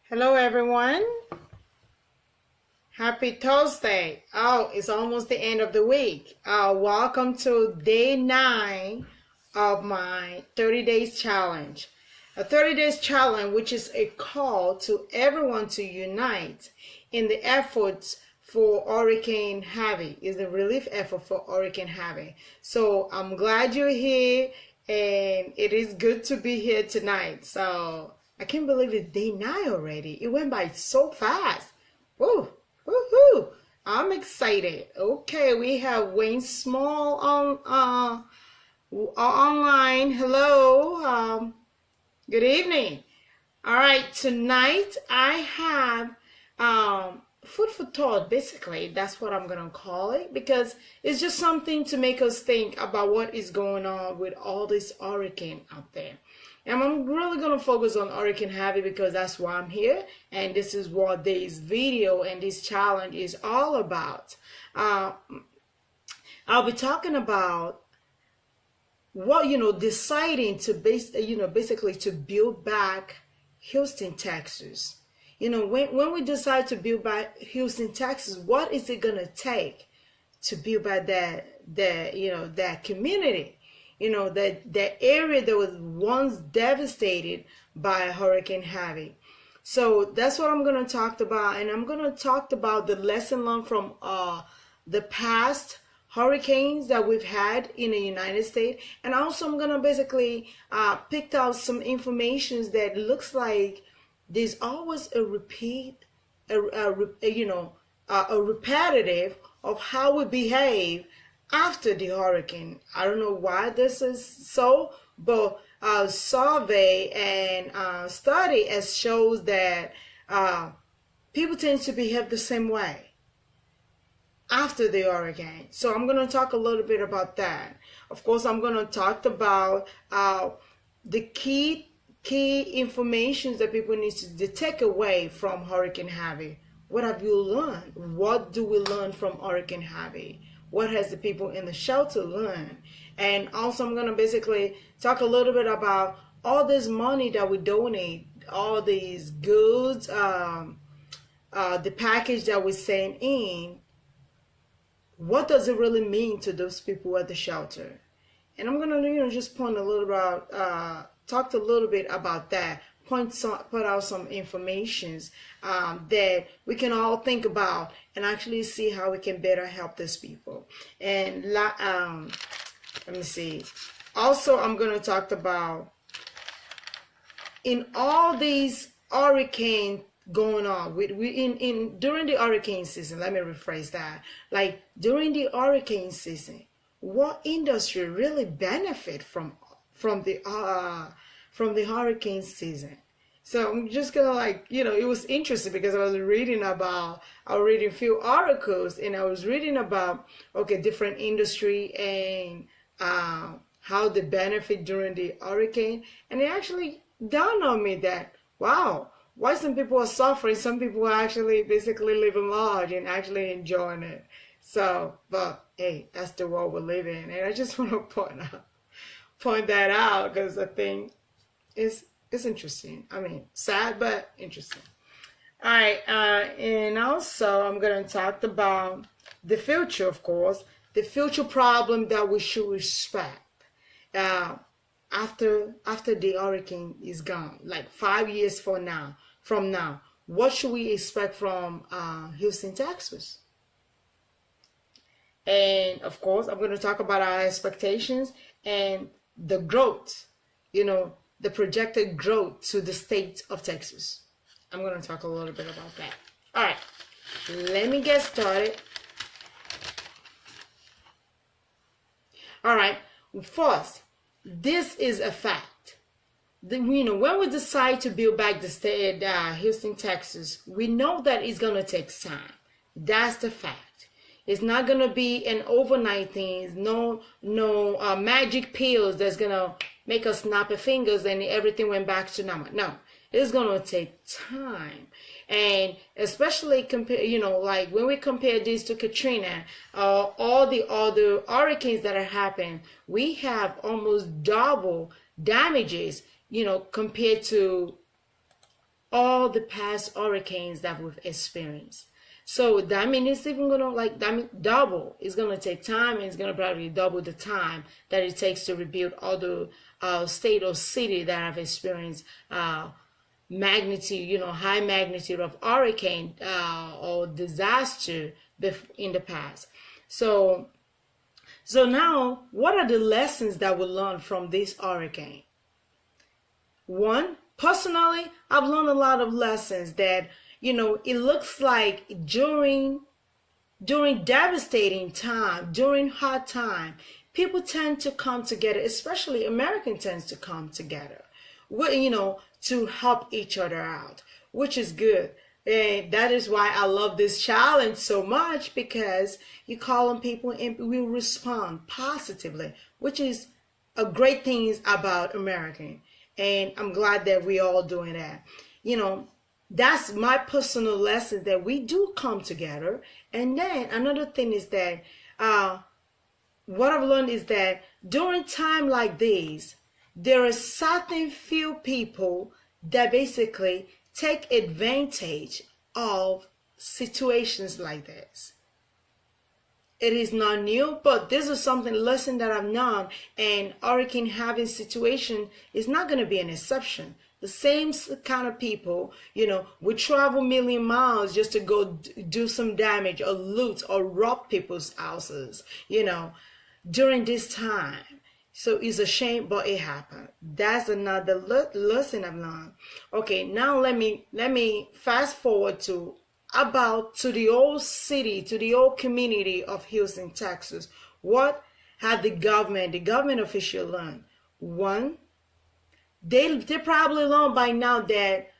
Hello everyone. Happy Thursday. Oh, it's almost the end of the week. Welcome to day 9 of my 30 days challenge. A 30 days challenge, which is a call to everyone to unite in the efforts for Hurricane Harvey, is the relief effort for Hurricane Harvey. So I'm glad you're here, and it is good to be here tonight. So I can't believe it's day 9 already. It went by so fast. Woo, woohoo! I'm excited. Okay, we have Wayne Small online. Hello. Good evening. All right, tonight I have food for thought. Basically, that's what I'm gonna call it, because it's just something to make us think about what is going on with all this hurricane out there. And I'm really gonna focus on Hurricane Harvey because that's why I'm here, and this is what this video and this challenge is all about. I'll be talking about what, deciding to basically to build back Houston, Texas. When we decide to build back Houston, Texas, what is it gonna take to build back that community? That area that was once devastated by Hurricane Harvey. So that's what I'm going to talk about, and I'm going to talk about the lesson learned from the past hurricanes that we've had in the United States, and also I'm going to basically pick out some information that looks like there's always a repetitive of how we behave after the hurricane. I don't know why this is so, but survey and study has shows that people tend to behave the same way after the hurricane. So I'm going to talk a little bit about that. Of course, I'm going to talk about the key information that people need to take away from Hurricane Harvey. What have you learned? What do we learn from Hurricane Harvey? What has the people in the shelter learned? And also I'm going to basically talk a little bit about all this money that we donate, all these goods, the package that we send in. What does it really mean to those people at the shelter? And I'm going to just point a little about, talk a little bit about that. Put out some informations that we can all think about and actually see how we can better help these people. And let me see. Also, I'm going to talk about in all these hurricanes going on during the hurricane season. Let me rephrase that. Like during the hurricane season, what industry really benefit from the hurricane season? So I'm just gonna it was interesting because I was reading a few articles, and I was reading about different industry and how they benefit during the hurricane, and it actually dawned on me that wow, why some people are suffering, some people are actually basically living large and actually enjoying it. So, but hey, that's the world we live in, and I just want to point that out because I think it's interesting. I mean, sad but interesting. All right, and also I'm going to talk about the future, of course, the future problem that we should respect after the hurricane is gone, like 5 years from now. What should we expect from Houston, Texas? And of course, I'm going to talk about our expectations and the growth, the projected growth to the state of Texas. I'm going to talk a little bit about that. All right, let me get started. All right, first, this is a fact. When we decide to build back the state, Houston, Texas, we know that it's going to take time. That's the fact. It's not going to be an overnight thing. No magic pills that's going to make us snap our fingers and everything went back to normal. No, it's going to take time. And especially like when we compare this to Katrina, all the other hurricanes that have happened, we have almost double damages, compared to all the past hurricanes that we've experienced. So that means it's even gonna double. It's gonna take time, and it's gonna probably double the time that it takes to rebuild all the state or city that have experienced magnitude, high magnitude of hurricane or disaster in the past. So now, what are the lessons that we learned from this hurricane? One, personally, I've learned a lot of lessons that, it looks like during devastating time, during hard time, people tend to come together, especially American tends to come together, to help each other out, which is good. And that is why I love this challenge so much, because you call on people and we respond positively, which is a great thing about American. And I'm glad that we all doing that. That's my personal lesson, that we do come together. And then another thing is that what I've learned is that during time like these, there are certain few people that basically take advantage of situations like this. It is not new, but this is lesson that I've known, and Hurricane Harvey situation is not going to be an exception. The same kind of people, would travel million miles just to go do some damage or loot or rob people's houses, during this time. So it's a shame, but it happened. That's another lesson I've learned. Okay, now let me fast forward to the old city, to the old community of Houston, Texas. What had the government official learned? One, they probably learned by now that,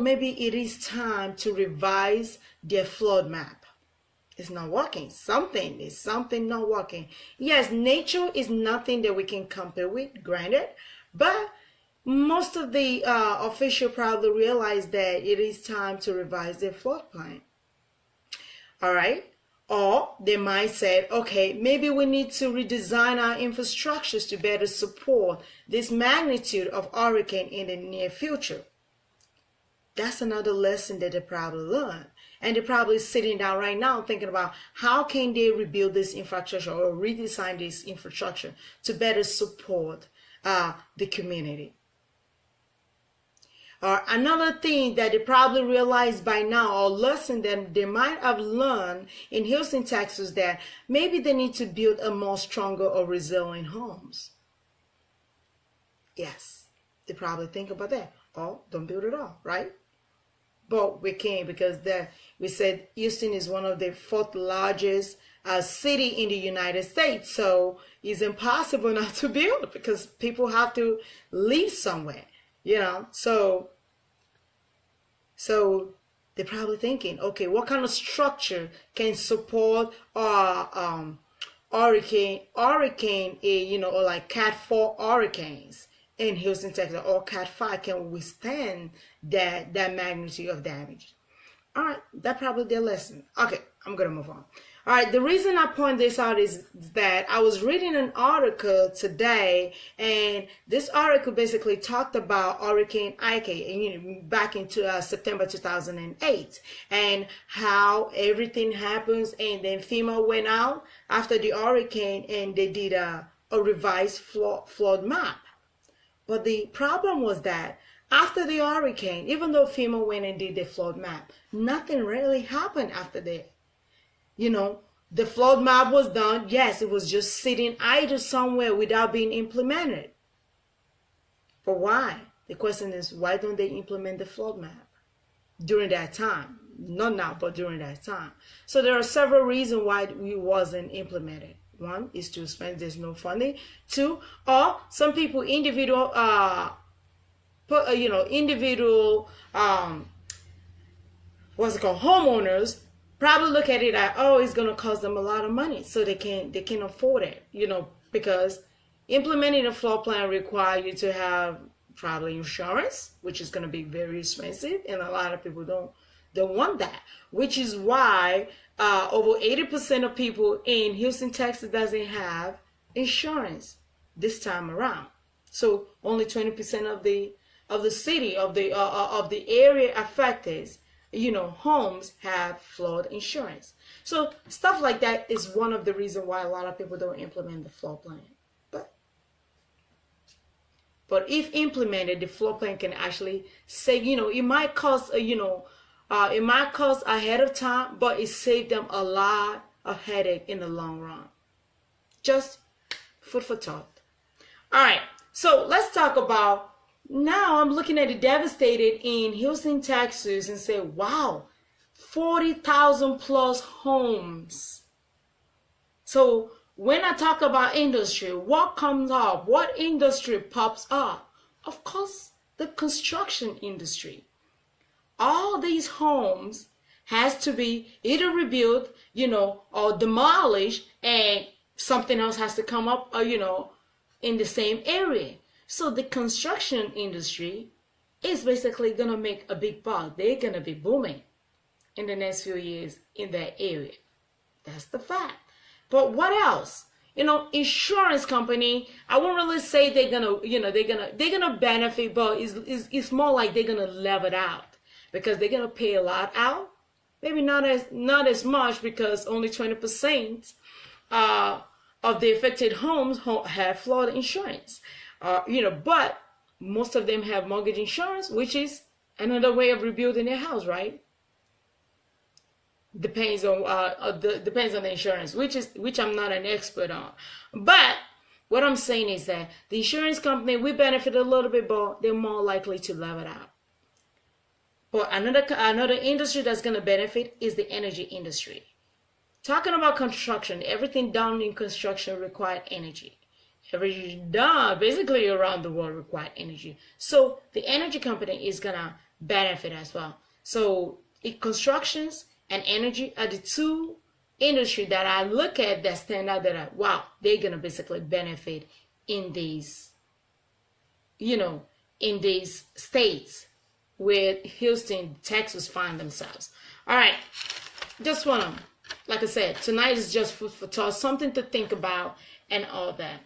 maybe it is time to revise their flood map. It's not working. Something not working. Yes, nature is nothing that we can compare with, granted, but most of the official probably realize that it is time to revise their flood plan. All right. Or they might say, okay, maybe we need to redesign our infrastructures to better support this magnitude of hurricane in the near future. That's another lesson that they probably learned. And they're probably sitting down right now thinking about how can they rebuild this infrastructure or redesign this infrastructure to better support the community. Or another thing that they probably realized by now, or lesson that they might have learned in Houston, Texas, that maybe they need to build a more stronger or resilient homes. Yes, they probably think about that. Oh, don't build it all, right? But we can't, because we said Houston is one of the fourth largest city in the United States. So it's impossible not to build, because people have to live somewhere, So they're probably thinking, okay, what kind of structure can support hurricane, or like Cat 4 hurricanes in Houston, Texas, or Cat 5 can withstand that magnitude of damage. All right, that's probably their lesson. Okay, I'm going to move on. All right, the reason I point this out is that I was reading an article today, and this article basically talked about Hurricane Ike, back into September 2008, and how everything happens, and then FEMA went out after the hurricane, and they did a revised flood map. But the problem was that after the hurricane, even though FEMA went and did the flood map, nothing really happened after that. The flood map was done. Yes, it was just sitting idle somewhere without being implemented. But why? The question is, why don't they implement the flood map during that time? Not now, but during that time. So there are several reasons why it wasn't implemented. One is too expensive, there's no funding. Two, or some people homeowners probably look at it as, it's going to cost them a lot of money, so they can afford it, because implementing a flood plan requires you to have probably insurance, which is going to be very expensive, and a lot of people don't want that, which is why over 80% of people in Houston, Texas doesn't have insurance this time around. So only 20% of the of the city, of the area affected, homes have flood insurance. So stuff like that is one of the reasons why a lot of people don't implement the flood plan. But if implemented, the floor plan can actually say, it might cost, it might cost ahead of time, but it saved them a lot of headache in the long run. Just food for thought. All right, so let's talk about, now I'm looking at the devastated in Houston, Texas, and say, wow, 40,000 plus homes. So when I talk about industry, what comes up? What industry pops up? Of course, the construction industry. All these homes has to be either rebuilt, or demolished, and something else has to come up, in the same area. So the construction industry is basically going to make a big buck. They're going to be booming in the next few years in that area. That's the fact. But what else? Insurance company, I won't really say they're gonna benefit, but it's more like they're gonna level it out, because they're gonna pay a lot out. Maybe not as much, because only 20% of the affected homes have flood insurance. But most of them have mortgage insurance, which is another way of rebuilding their house, right? Depends on the insurance, which I'm not an expert on. But what I'm saying is that the insurance company, we benefit a little bit, but they're more likely to level it out. But another industry that's going to benefit is the energy industry. Talking about construction, everything done in construction required energy. Everything done basically around the world required energy. So the energy company is going to benefit as well. So constructions and energy are the two industry that I look at that stand out, that they're gonna basically benefit in these, in these states where Houston, Texas find themselves. All right, just wanna, like I said, tonight is just food for thought, something to think about and all that.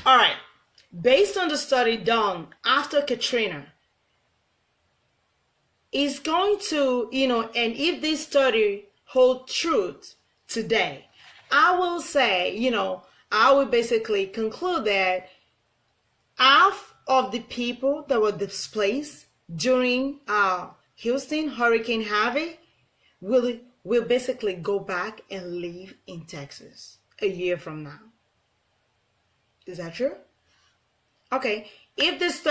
All right, based on the study done after Katrina, is going to, and if this study hold truth today, I will say, I will basically conclude that half of the people that were displaced during Houston Hurricane Harvey will basically go back and live in Texas a year from now. Is that true? Okay, if this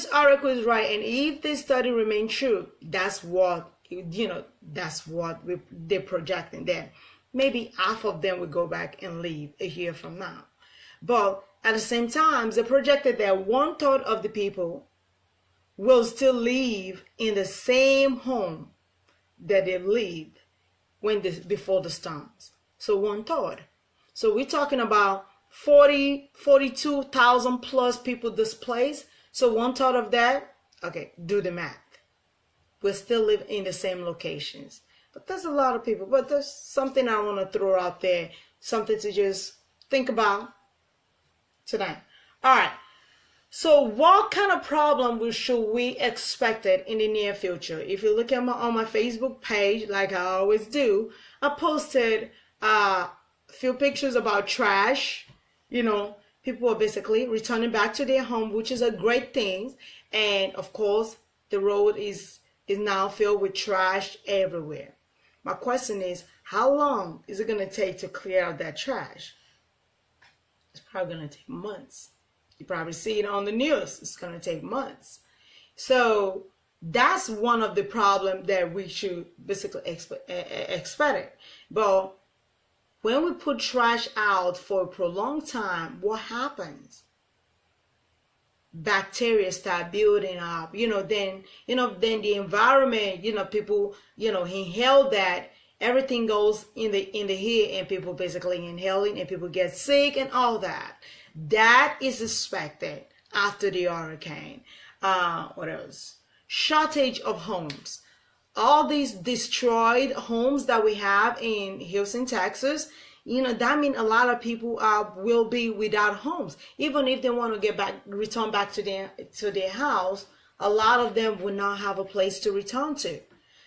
article is right, and if this study remains true, that's what they're projecting. That maybe half of them will go back and leave a year from now. But at the same time, they projected that 1/3 of the people will still live in the same home that they lived before the storms. So 1/3. So we're talking about 42,000 plus people displaced. So 1/3 of that, okay, do the math. We'll still live in the same locations. But there's a lot of people. But there's something I want to throw out there, something to just think about tonight. All right. So what kind of problem should we expect in the near future? If you look at on my Facebook page, like I always do, I posted a few pictures about trash. People are basically returning back to their home, which is a great thing. And of course, the road is now filled with trash everywhere. My question is, how long is it going to take to clear out that trash? It's probably going to take months. You probably see it on the news. It's going to take months. So that's one of the problems that we should basically expect. But when we put trash out for a prolonged time, what happens? Bacteria start building up, then the environment, people, inhale that, everything goes in the air, and people basically inhaling, and people get sick and all that. That is expected after the hurricane. What else? Shortage of homes. All these destroyed homes that we have in Houston, Texas, that means a lot of people will be without homes. Even if they want to return back to their house, a lot of them will not have a place to return to.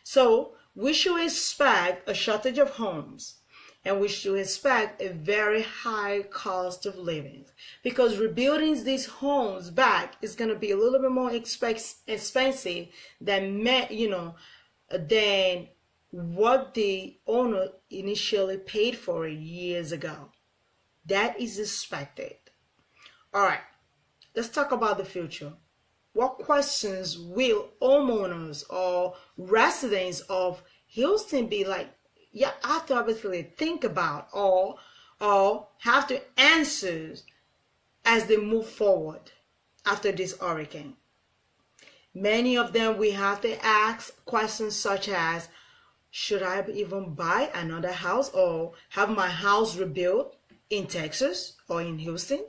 So we should expect a shortage of homes, and we should expect a very high cost of living, because rebuilding these homes back is going to be a little bit more expensive than than what the owner initially paid for it years ago. That is expected. All right, let's talk about the future. What questions will homeowners or residents of Houston be like? You have to obviously think about or have to answer as they move forward after this hurricane. Many of them we have to ask questions such as, should I even buy another house or have my house rebuilt in Texas or in Houston?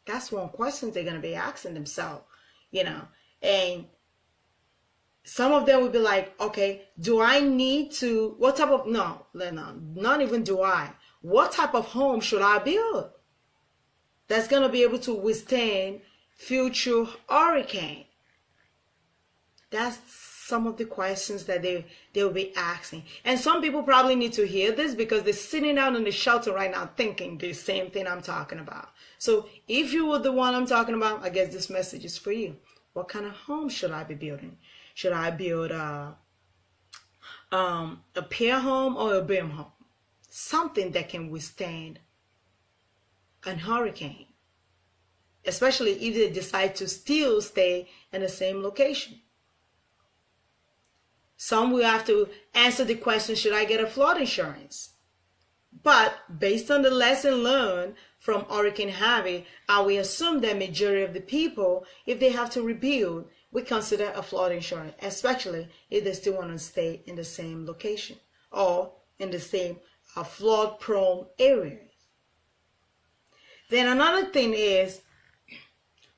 That's one question they're going to be asking themselves, and some of them will be like, okay, do I need to, what type of, no, not even do I. What type of home should I build that's going to be able to withstand future hurricane? That's some of the questions that they'll be asking. And some people probably need to hear this because they're sitting out in the shelter right now thinking the same thing I'm talking about. So if you were the one I'm talking about, I guess this message is for you. What kind of home should I be building? Should I build a pier home or a beam home? Something that can withstand a hurricane, especially if they decide to still stay in the same location. Some will have to answer the question, should I get a flood insurance? But based on the lesson learned from Hurricane Harvey, I will assume that majority of the people, if they have to rebuild, we consider a flood insurance, especially if they still want to stay in the same location or in the same flood-prone areas. Then another thing is,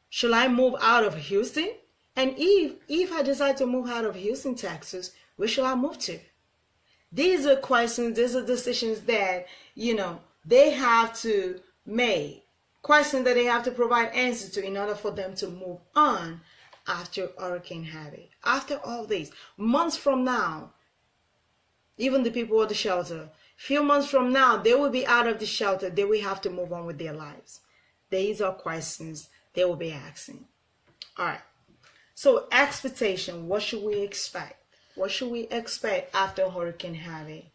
should I move out of Houston? And if I decide to move out of Houston, Texas, where should I move to? These are questions, these are decisions that, they have to make. Questions that they have to provide answers to in order for them to move on after Hurricane Harvey. After all this, months from now, even the people at the shelter, few months from now, they will be out of the shelter. They will have to move on with their lives. These are questions they will be asking. All right. So expectation, what should we expect? What should we expect after Hurricane Harvey?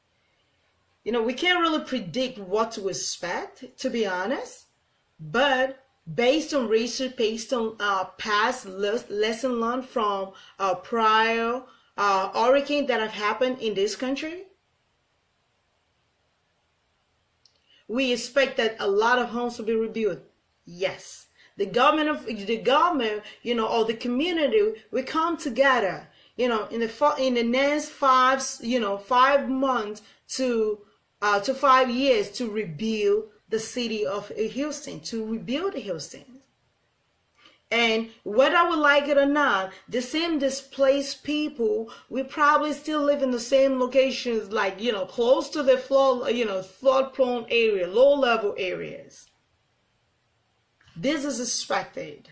We can't really predict what to expect, to be honest, but based on research, based on past lesson learned from prior hurricanes that have happened in this country, we expect that a lot of homes will be rebuilt. Yes, the government, or the community will come together, in the next 5 months to 5 years to rebuild the city of Houston, to rebuild Houston. And whether we like it or not, the same displaced people will probably still live in the same locations, like, close to the flood-prone area, low-level areas. This is expected.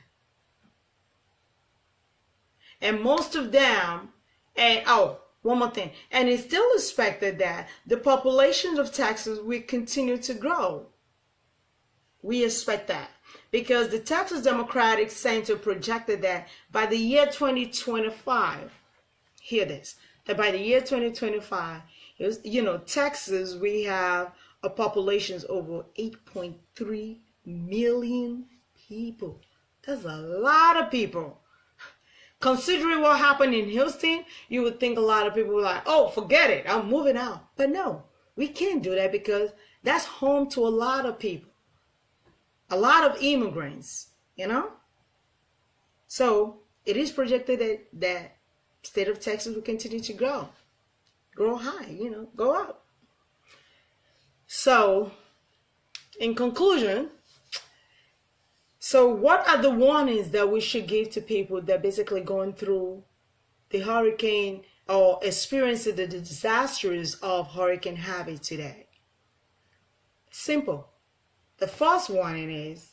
And most of them, one more thing, and it's still expected that the population of Texas will continue to grow. We expect that because the Texas Democratic Center projected that by the year 2025, hear this, that by the year 2025, Texas, we have a population of over 8.3 million people. That's a lot of people. Considering what happened in Houston, you would think a lot of people were like, oh, forget it, I'm moving out. But no, we can't do that because that's home to a lot of people, a lot of immigrants, So it is projected that state of Texas will continue to grow high, go up. So in conclusion, so what are the warnings that we should give to people that basically going through the hurricane or experiencing the disasters of Hurricane Harvey today? Simple. The first warning is,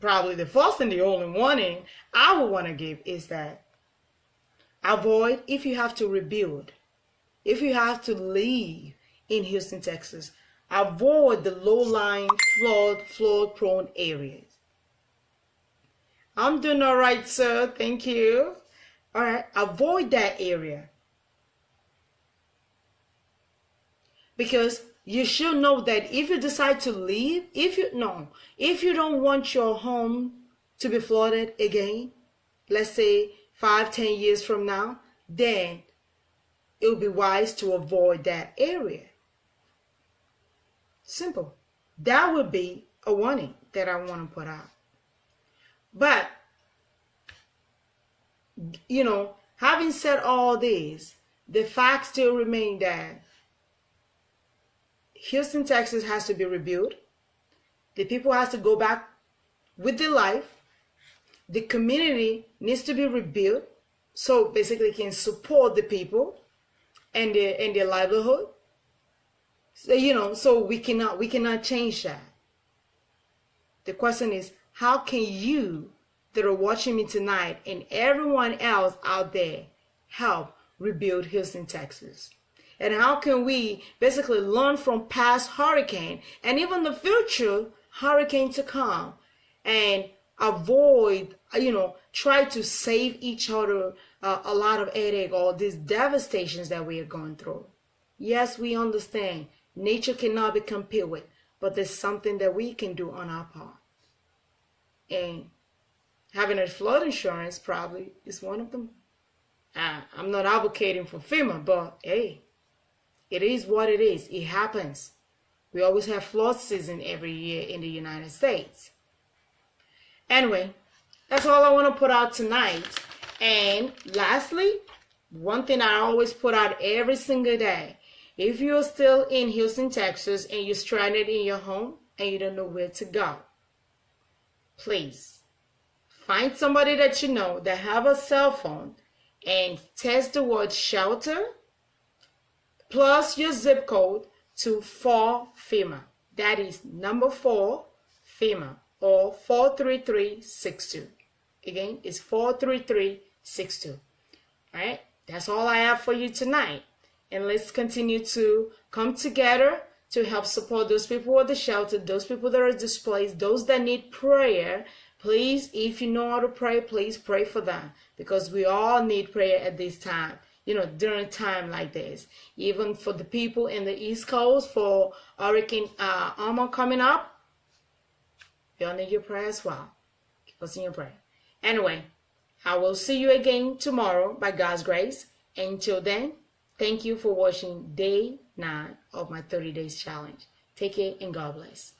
probably the first and the only warning I would want to give is that avoid, if you have to rebuild, if you have to live in Houston, Texas, avoid the low-lying, flood-prone areas. I'm doing all right, sir. Thank you. All right. Avoid that area. Because you should know that if you decide to leave, if you don't want your home to be flooded again, let's say 5-10 years from now, then it would be wise to avoid that area. Simple. That would be a warning that I want to put out. But, having said all this, the fact still remains that Houston, Texas has to be rebuilt. The people has to go back with their life. The community needs to be rebuilt, so basically can support the people and their livelihood. So, so we cannot change that. The question is, how can you that are watching me tonight and everyone else out there help rebuild Houston, Texas? And how can we basically learn from past hurricane and even the future hurricane to come and avoid, try to save each other a lot of headache or these devastations that we are going through? Yes, we understand nature cannot be competed with, but there's something that we can do on our part. And having a flood insurance probably is one of them. I'm not advocating for FEMA, but hey, it is what it is. It happens. We always have flood season every year in the United States. Anyway, that's all I want to put out tonight. And lastly, one thing I always put out every single day. If you're still in Houston, Texas, and you're stranded in your home and you don't know where to go, please find somebody that you know that have a cell phone and text the word shelter plus your zip code to 4 FEMA. That is number 4 FEMA or 43362. Again, it's 43362. All right, that's all I have for you tonight. And let's continue to come together to help support those people at the shelter, those people that are displaced, those that need prayer. Please, if you know how to pray, please pray for them, because we all need prayer at this time, during a time like this. Even for the people in the East Coast, for Hurricane Harvey coming up, you'll need your prayer as well. Keep us in your prayer. Anyway, I will see you again tomorrow by God's grace. Until then, thank you for watching day 9 of my 30 days challenge. Take care and God bless.